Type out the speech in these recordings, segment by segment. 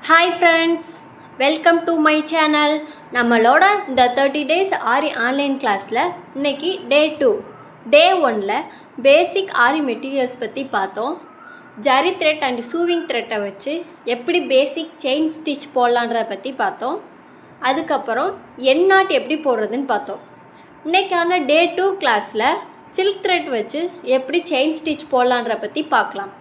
Hi friends, welcome to my channel. நம்மளோட இந்த 30 days ஆரி online கிளாஸில் இன்னைக்கு டே 2 டே 1ல் பேசிக் ஆரி மெட்டீரியல்ஸ் பற்றி பார்த்தோம். ஜரி த்ரெட் அண்ட் சூவிங் த்ரெட்டை வச்சு எப்படி பேசிக் செயின் ஸ்டிச் போடலான்றதை பற்றி பார்த்தோம். அதுக்கப்புறம் என் நாட் எப்படி போடுறதுன்னு பார்த்தோம். இன்றைக்கான டே 2 கிளாஸில் சில்க் த்ரெட் வச்சு எப்படி செயின் ஸ்டிச் போடலான்றதை பற்றி பார்க்கலாம்.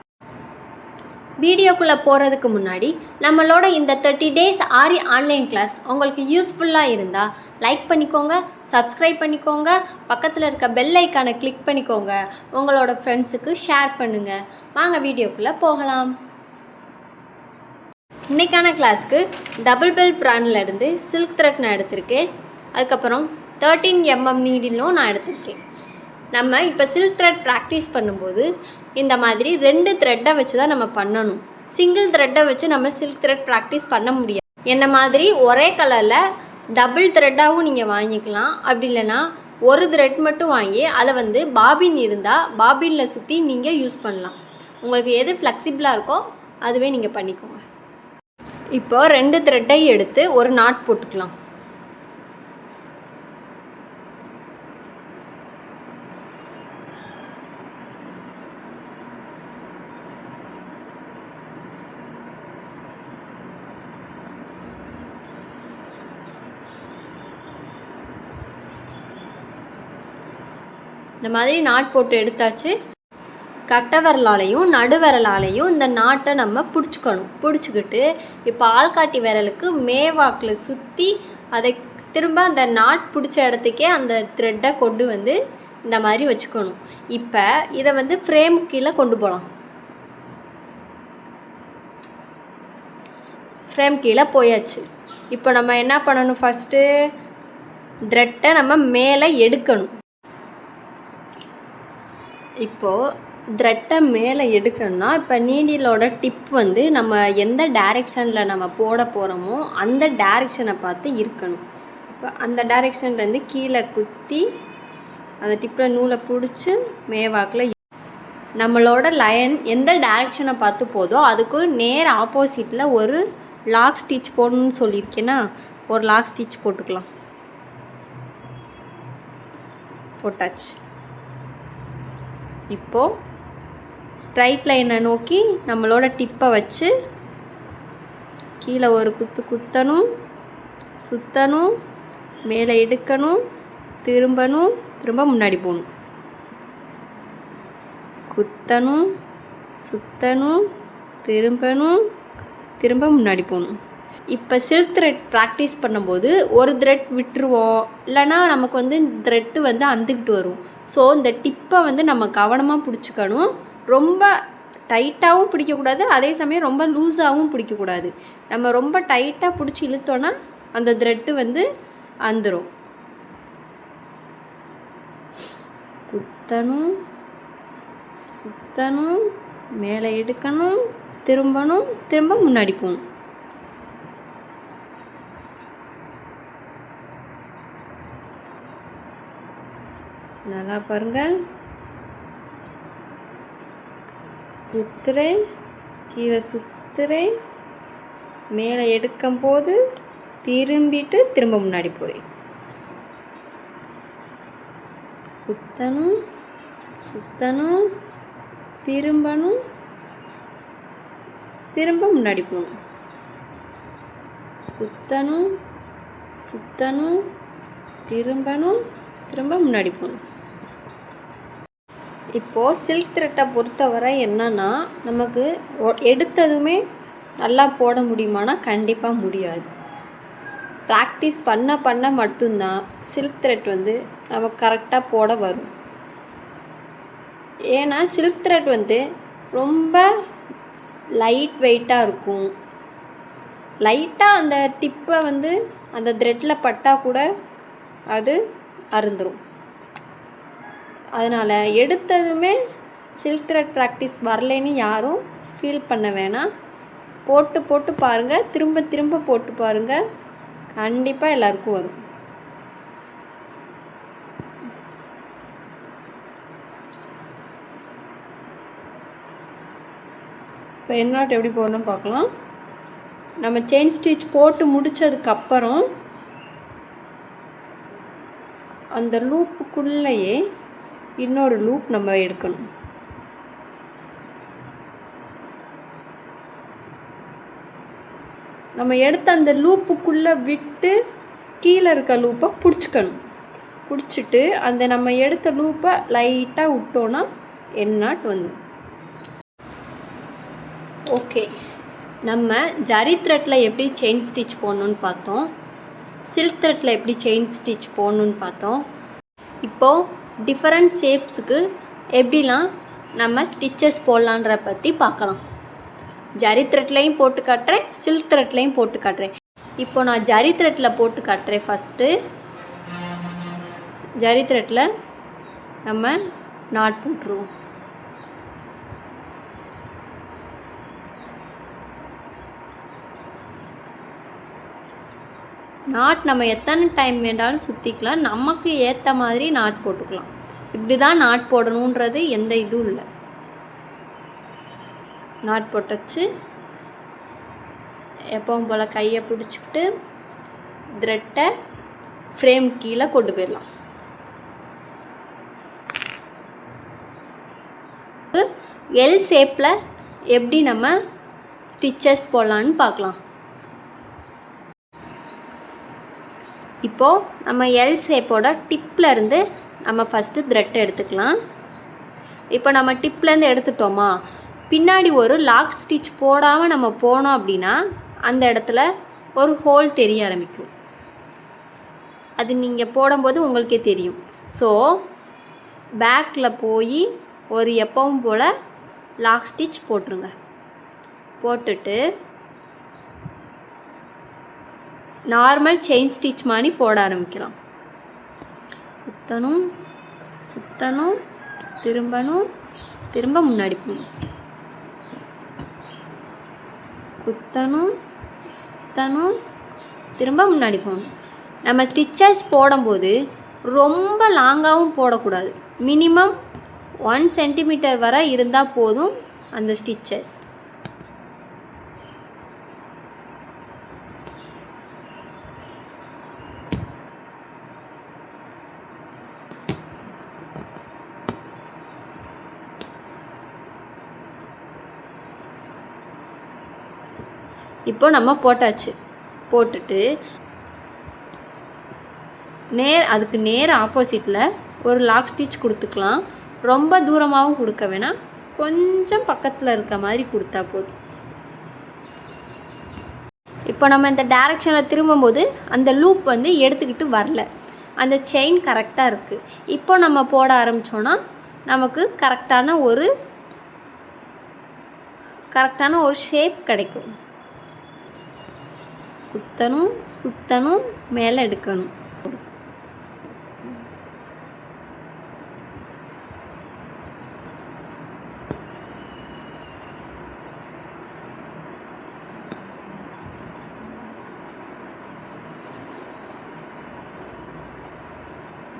வீடியோக்குள்ளே போகிறதுக்கு முன்னாடி நம்மளோட இந்த 30 days ஆரி ஆன்லைன் கிளாஸ் உங்களுக்கு யூஸ்ஃபுல்லாக இருந்தால் லைக் பண்ணிக்கோங்க, சப்ஸ்கிரைப் பண்ணிக்கோங்க, பக்கத்தில் இருக்க பெல் ஐக்கானை கிளிக் பண்ணிக்கோங்க, உங்களோட ஃப்ரெண்ட்ஸுக்கு ஷேர் பண்ணுங்கள். வாங்க வீடியோக்குள்ளே போகலாம். இன்றைக்கான கிளாஸ்க்கு டபுள் பெல் பிராண்ட்லேருந்து சில்க் த்ரெட் நான் எடுத்திருக்கேன். அதுக்கப்புறம் 13mm நீடிலும் நான் எடுத்திருக்கேன். நம்ம இப்போ சில்க் த்ரெட் ப்ராக்டிஸ் பண்ணும்போது இந்த மாதிரி 2 த்ரெட்டை வச்சு தான் நம்ம பண்ணணும். சிங்கிள் த்ரெட்டை வச்சு நம்ம சில்க் த்ரெட் ப்ராக்டிஸ் பண்ண முடியாது. என்ன மாதிரி ஒரே கலரில் டபுள் த்ரெட்டாகவும் நீங்கள் வாங்கிக்கலாம். அப்படி இல்லைன்னா ஒரு த்ரெட் மட்டும் வாங்கி அதை பாபின் இருந்தால் பாபினில் சுற்றி நீங்கள் யூஸ் பண்ணலாம். உங்களுக்கு எது ஃப்ளெக்சிபிளாக இருக்கோ அதுவே நீங்கள் பண்ணிக்கோங்க. இப்போது 2 த்ரெட்டை எடுத்து ஒரு நாட் போட்டுக்கலாம். இந்த மாதிரி நாட் போட்டு எடுத்தாச்சு. கட்டை விரலாலையும் நடுவிரலாலையும் இந்த நாட்டை நம்ம பிடிச்சிக்கணும். பிடிச்சிக்கிட்டு இப்போ ஆள்காட்டி விரலுக்கு மேவாக்கில் சுற்றி அதை திரும்ப அந்த நாட் பிடிச்ச இடத்துக்கே அந்த த்ரெட்டை கொண்டு இந்த மாதிரி வச்சுக்கணும். இப்போ இதை ஃப்ரேம் கீழே கொண்டு போகலாம். ஃப்ரேம் கீழே போயாச்சு. இப்போ நம்ம என்ன பண்ணணும், ஃபஸ்ட்டு த்ரெட்டை நம்ம மேலே எடுக்கணும். இப்போது த்ரெட்டை மேலே எடுக்கணும்னா இப்போ நீடிலோட டிப் நம்ம எந்த டைரெக்ஷனில் நம்ம போட போகிறோமோ அந்த டைரெக்ஷனை பார்த்து இருக்கணும். இப்போ அந்த டைரெக்ஷன்லேருந்து கீழே குத்தி அந்த டிப்பில் நூலை பிடிச்சி மேவாக்கில் நம்மளோட லைன் எந்த டைரெக்ஷனை பார்த்து போதோ அதுக்கு நேர் ஆப்போசிட்டில் ஒரு லாக் ஸ்டிச் போடணும்னு சொல்லியிருக்கேன்னா ஒரு லாக் ஸ்டிச் போட்டுக்கலாம். போட்டாச்சு. இப்போது ஸ்ட்ரைட் லைனை நோக்கி நம்மளோட டிப்பை வச்சு கீழே ஒரு குத்தணும், சுற்றணும், மேலே எடுக்கணும், திரும்ப முன்னாடி போகணும். குத்தணும், சுற்றணும், திரும்ப முன்னாடி போகணும். இப்போ சில்க் த்ரெட் ப்ராக்டிஸ் பண்ணும்போது ஒரு த்ரெட் விட்டுருவோம், இல்லைனா நமக்கு த்ரெட்டு அந்துக்கிட்டு வரும். ஸோ இந்த டிப்பை நம்ம கவனமாக பிடிச்சிக்கணும். ரொம்ப டைட்டாகவும் பிடிக்கக்கூடாது, அதே சமயம் ரொம்ப லூஸாகவும் பிடிக்கக்கூடாது. நம்ம ரொம்ப டைட்டாக பிடிச்சி இழுத்தோன்னா அந்த த்ரெட்டு அந்துடும். குத்தணும், சுற்றணும், மேலே எடுக்கணும், திரும்ப முன்னாடி போகணும். நல்லா பாருங்கள். குத்துறேன், கீழே சுற்றுறேன், மேலே எடுக்கும் போது திரும்ப முன்னாடி போகிறேன். குத்தணும், சுற்றணும், திரும்ப முன்னாடி போகணும். குத்தணும், சுற்றணும், திரும்ப முன்னாடி போகணும். இப்போது சில்க் த்ரெட்டை பொறுத்தவரை என்னன்னா நமக்கு எடுத்ததுமே நல்லா போட முடியுமானா கண்டிப்பாக முடியாது. ப்ராக்டிஸ் பண்ண மட்டும்தான் சில்க் த்ரெட் நமக்கு கரெக்டாக போட வரும். ஏன்னா சில்க் த்ரெட் ரொம்ப லைட் வெயிட்டாக இருக்கும். லைட்டாக அந்த டிப்பை அந்த த்ரெட்டில் பட்டால் கூட அது அறுந்துடும். அதனால் எடுத்ததுமே சில்க் த்ரெட் ப்ராக்டிஸ் வரலைன்னு யாரும் ஃபீல் பண்ண வேணாம். போட்டு பாருங்கள், திரும்ப போட்டு பாருங்கள், கண்டிப்பாக எல்லாருக்கும் வரும். இப்போ என் நாட் எப்படி போடணும்னு பார்க்கலாம். நம்ம செயின் ஸ்டிச் போட்டு முடித்ததுக்கப்புறம் அந்த லூப்புக்குள்ளேயே இன்னொரு லூப் நம்ம எடுக்கணும். நம்ம எடுத்த அந்த லூப்புக்குள்ளே விட்டு கீழே இருக்க லூப்பை பிடிச்சிட்டு அந்த நம்ம எடுத்த லூப்பை லைட்டாக விட்டோன்னா எண்ட் நாட் வந்துடும். ஓகே, நம்ம ஜரி த்ரெட்டில் எப்படி செயின் ஸ்டிச் போடணுன்னு பார்த்தோம், சில்க் த்ரெட்டில் எப்படி செயின் ஸ்டிச் போடணுன்னு பார்த்தோம். இப்போது டிஃப்ரெண்ட் ஷேப்ஸுக்கு எப்படிலாம் நம்ம ஸ்டிச்சஸ் போடலான்ற பற்றி பார்க்கலாம். ஜரி த்ரெட்லையும் போட்டு காட்டுறேன், சில்க் த்ரெட்லையும் போட்டு காட்டுறேன். இப்போ நான் ஜரி த்ரெட்டில் போட்டு காட்டுறேன். ஃபஸ்ட்டு ஜரி த்ரெட்டில் நம்ம நாட் போட்டுருவோம். நாட் நம்ம எத்தனை டைம் வேண்டாலும் சுற்றிக்கலாம், நமக்கு ஏற்ற மாதிரி நாட் போட்டுக்கலாம். இப்படி தான் நாட் போடணுன்றது எந்த இதுவும் இல்லை. நாட் போட்டாச்சு. எப்பவும் போல் கையை பிடிச்சிக்கிட்டு த்ரெட்டை ஃப்ரேம் கீழே கொண்டு போயிடலாம். எல் ஷேப்பில் எப்படி நம்ம ஸ்டிச்சஸ் போடலான்னு பார்க்கலாம். இப்போது நம்ம எல் ஷேப்போட டிப்பில் இருந்து நம்ம ஃபஸ்ட்டு த்ரெட் எடுத்துக்கலாம். இப்போ நம்ம டிப்லேருந்து எடுத்துட்டோமா, பின்னாடி ஒரு லாக் ஸ்டிச் போடாமல் நம்ம போனோம் அப்படின்னா அந்த இடத்துல ஒரு ஹோல் தெரிய ஆரம்பிக்கும். அது நீங்கள் போடும்போது உங்களுக்கே தெரியும். ஸோ பேக்கில் போய் ஒரு எப்பவும் போல் லாக் ஸ்டிச் போட்டுருங்க. போட்டுட்டு நார்மல் செயின் ஸ்டிச் மாதிரி போட ஆரம்பிக்கலாம். குத்தணும், சுற்றணும், திரும்பணும், திரும்ப முன்னாடி போகணும். குத்தணும், சுற்றணும், திரும்ப முன்னாடி போகணும். நம்ம ஸ்டிச்சஸ் போடும்போது ரொம்ப லாங்காகவும் போடக்கூடாது. மினிமம் 1 சென்டிமீட்டர் வரை இருந்தால் போதும் அந்த ஸ்டிச்சஸ். இப்போ நம்ம போட்டாச்சு. போட்டுட்டு அதுக்கு நேர் ஆப்போசிட்டில் ஒரு லாக் ஸ்டிச் கொடுத்துக்கலாம். ரொம்ப தூரமாகவும் கொடுக்க வேணாம், கொஞ்சம் பக்கத்தில் இருக்க மாதிரி கொடுத்தா போதும். இப்போ நம்ம இந்த டைரெக்ஷனில் திரும்பும்போது அந்த லூப் வந்து எடுத்துக்கிட்டு வரல, அந்த செயின் கரெக்டாக இருக்குது. இப்போ நம்ம போட ஆரம்பித்தோன்னா நமக்கு கரெக்டான ஒரு ஷேப் கிடைக்கும். குத்தணும், சுற்றணும், மேலே எடுக்கணும்.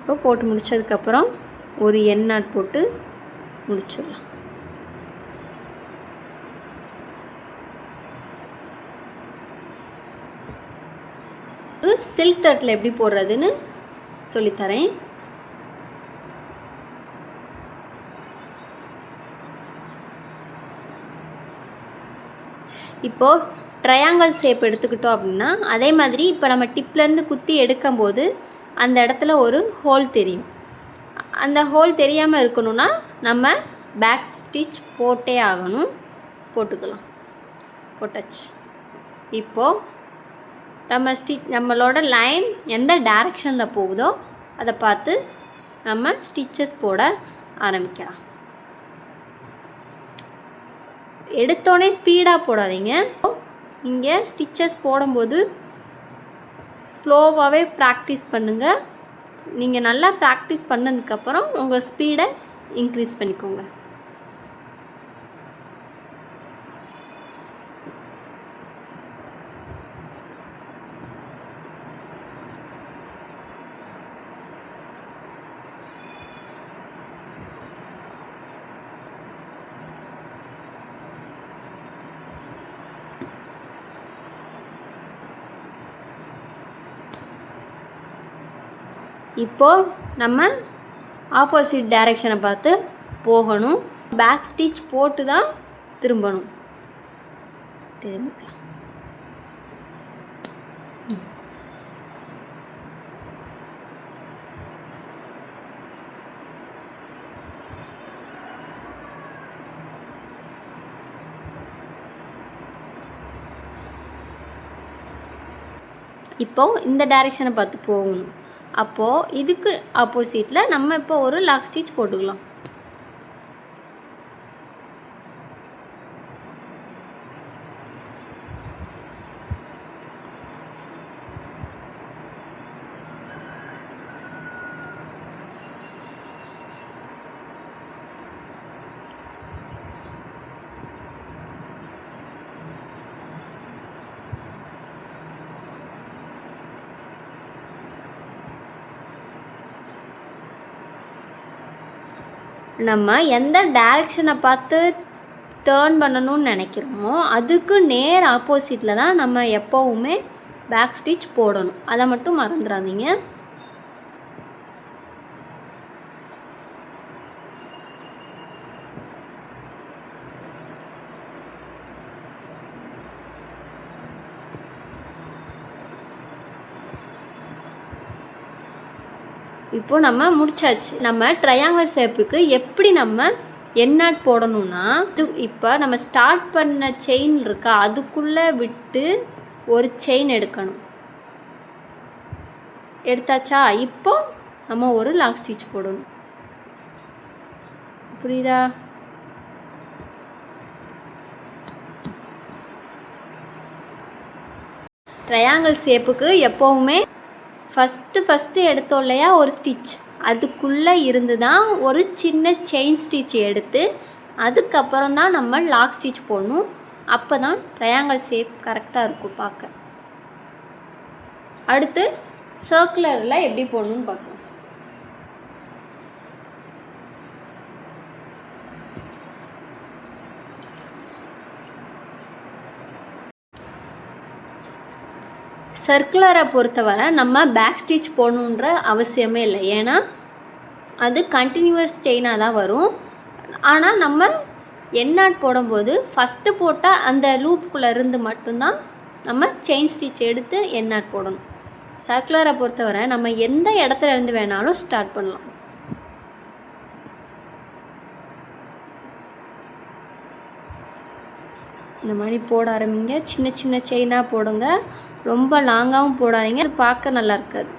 இப்போ போட்டு முடித்ததுக்கப்புறம் ஒரு எண் நாட் போட்டு முடிச்சிடலாம். சில்க் த்ரெட்டில் எப்படி போடுறதுன்னு சொல்லித்தரேன். இப்போது ட்ரையாங்கிள் ஷேப் எடுத்துக்கிட்டோம் அப்படின்னா அதே மாதிரி இப்போ நம்ம டிப்லேருந்து குத்தி எடுக்கும்போது அந்த இடத்துல ஒரு ஹோல் தெரியும். அந்த ஹோல் தெரியாமல் இருக்கணும்னா நம்ம பேக் ஸ்டிச் போட்டே ஆகணும். போட்டுக்கலாம். போட்டாச்சு. இப்போது நம்மளோட லைன் எந்த டைரெக்ஷனில் போகுதோ அதை பார்த்து நம்ம ஸ்டிச்சஸ் போட ஆரம்பிக்கலாம். எடுத்தோடனே ஸ்பீடாக போடாதீங்க. இங்கே ஸ்டிச்சஸ் போடும்போது ஸ்லோவாகவே ப்ராக்டிஸ் பண்ணுங்கள். நீங்கள் நல்லா ப்ராக்டிஸ் பண்ணதுக்கப்புறம் உங்கள் ஸ்பீடை இன்க்ரீஸ் பண்ணிக்கோங்க. இப்போது நம்ம ஆப்போசிட் டைரெக்ஷனை பார்த்து போகணும். பேக் ஸ்டிச் போட்டு தான் திரும்பணும். திரும்பிக்கலாம். இப்போது இந்த டைரெக்ஷனை பார்த்து போகணும். அப்போது இதுக்கு ஆப்போசிட்டில் நம்ம இப்போ ஒரு லாக் ஸ்டிச் போட்டுக்கலாம். நம்ம எந்த டைரெக்ஷனை பார்த்து டேர்ன் பண்ணணும்னு நினைக்கிறோமோ அதுக்கு நேர் ஆப்போசிட்டில் தான் நம்ம எப்போவுமே பேக் ஸ்டிச் போடணும். அதை மட்டும் மறந்துடாதீங்க. இப்போது நம்ம முடிச்சாச்சு. நம்ம ட்ரையாங்கிள் ஷேப்புக்கு எப்படி நம்ம எண்ணாட் போடணும்னா, இப்போ நம்ம ஸ்டார்ட் பண்ண செயின் இருக்கா அதுக்குள்ளே விட்டு ஒரு செயின் எடுக்கணும். எடுத்தாச்சா? இப்போ நம்ம ஒரு லாக் ஸ்டிச் போடணும். புரியுதா? ட்ரையாங்கிள் ஷேப்புக்கு எப்போவுமே ஃபஸ்ட்டு எடுத்தோம் இல்லையா ஒரு ஸ்டிச், அதுக்குள்ளே இருந்து தான் ஒரு சின்ன செயின் ஸ்டிச் எடுத்து அதுக்கப்புறம் தான் நம்ம லாக் ஸ்டிச் போடணும். அப்போ தான் ட்ரையாங்கிள் ஷேப் கரெக்டாக இருக்கும் பார்க்க. அடுத்து சர்க்குலரில் எப்படி போடணும்னு பார்க்கலாம். சர்க்குலரை பொறுத்தவரை நம்ம பேக் ஸ்டிச் போடணுன்ற அவசியமே இல்லை. ஏன்னா அது கண்டினியூவஸ் செயினாக தான் வரும். ஆனால் நம்ம எண்ணாட் போடும்போது ஃபஸ்ட்டு போட்டால் அந்த லூப்புக்குள்ளே இருந்து மட்டும்தான் நம்ம செயின் ஸ்டிச் எடுத்து எண்ணாட் போடணும். சர்க்குலரை பொறுத்தவரை நம்ம எந்த இடத்துல இருந்து வேணாலும் ஸ்டார்ட் பண்ணலாம். இந்த மாதிரி போட ஆரம்பிங்க. சின்ன சின்ன செயினாக போடுங்க, ரொம்ப லாங்காகவும் போடாதீங்க, அது பார்க்க நல்லா இருக்காது.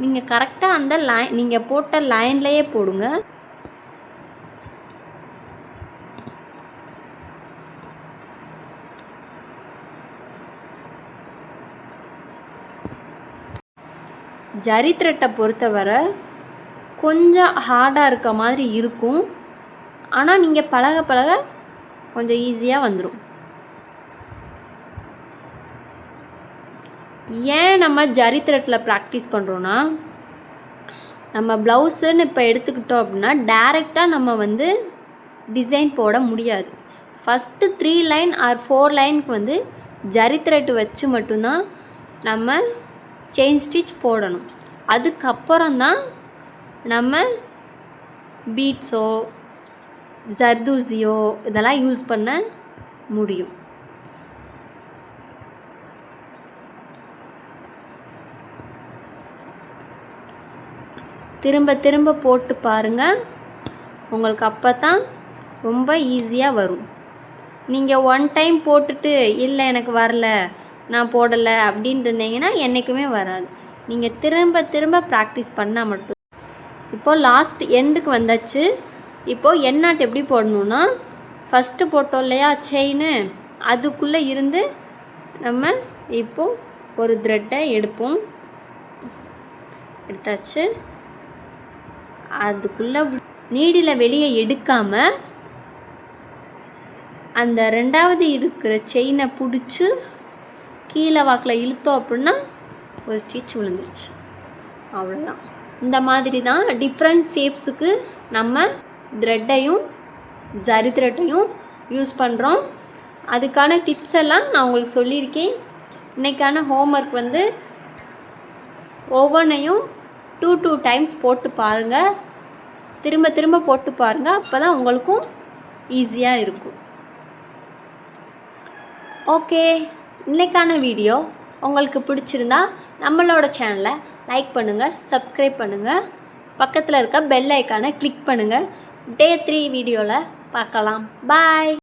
நீங்கள் கரெக்டாக அந்த லைன் நீங்கள் போட்ட லைன்லேயே போடுங்க. ஜரி த்ரெட்டை பொறுத்தவரை கொஞ்சம் ஹார்டாக இருக்க மாதிரி இருக்கும். ஆனால் நீங்கள் பழக பழக கொஞ்சம் ஈஸியாக வந்துடும். ஏன் நம்ம ஜரி த்ரெட்டில் ப்ராக்டிஸ் பண்ணுறோன்னா, நம்ம ப்ளவுஸுன்னு இப்போ எடுத்துக்கிட்டோம் அப்படின்னா டைரெக்டாக நம்ம டிசைன் போட முடியாது. ஃபஸ்ட்டு 3 லைன் ஆர் 4 லைனுக்கு ஜரி த்ரெட்டு வச்சு மட்டும்தான் நம்ம செயின் ஸ்டிச் போடணும். அதுக்கப்புறம் தான் நம்ம பீட்ஸோ ஜர்தூசியோ இதெல்லாம் யூஸ் பண்ண முடியும். திரும்ப திரும்ப போட்டு பாருங்கள், உங்களுக்கு அப்போ தான் ரொம்ப ஈஸியாக வரும். நீங்கள் 1 டைம் போட்டுட்டு இல்லை எனக்கு வரல நான் போடலை அப்படின்ட்டு இருந்தீங்கன்னா என்றைக்குமே வராது. நீங்கள் திரும்ப திரும்ப ப்ராக்டிஸ் பண்ணால் மட்டும். இப்போது லாஸ்ட் எண்டுக்கு வந்தாச்சு. இப்போது எண்ணாட் எப்படி போடணுன்னா, ஃபஸ்ட்டு போட்டோம் இல்லையா செயின், அதுக்குள்ளே இருந்து நம்ம இப்போது ஒரு த்ரெட்டை எடுப்போம். எடுத்தாச்சு. அதுக்குள்ளே நீடில் வெளியே எடுக்காமல் அந்த 2வது இருக்கிற செயினை பிடிச்சி கீழே வாக்கில் இழுத்தோம் அப்படின்னா ஒரு ஸ்டிச் விழுந்துருச்சு. அவ்வளோதான். இந்த மாதிரி தான் டிஃப்ரெண்ட் ஷேப்ஸுக்கு நம்ம த்ரெட்டையும் ஜரி த்ரெட்டையும் யூஸ் பண்ணுறோம். அதுக்கான டிப்ஸ் எல்லாம் நான் உங்களுக்கு சொல்லியிருக்கேன். இன்றைக்கான ஹோம்ஒர்க் ஒவ்வொன்றையும் 2 டைம்ஸ் போட்டு பாருங்கள். திரும்ப திரும்ப போட்டு பாருங்கள். அப்போ தான் உங்களுக்கும் ஈஸியாக இருக்கும். ஓகே, இன்றைக்கான வீடியோ உங்களுக்கு பிடிச்சிருந்தா நம்மளோட சேனலை லைக் பண்ணுங்கள், சப்ஸ்கிரைப் பண்ணுங்கள், பக்கத்தில் இருக்க பெல் ஐக்கானை கிளிக் பண்ணுங்கள். Day 3 வீடியோவில் பார்க்கலாம். பாய்.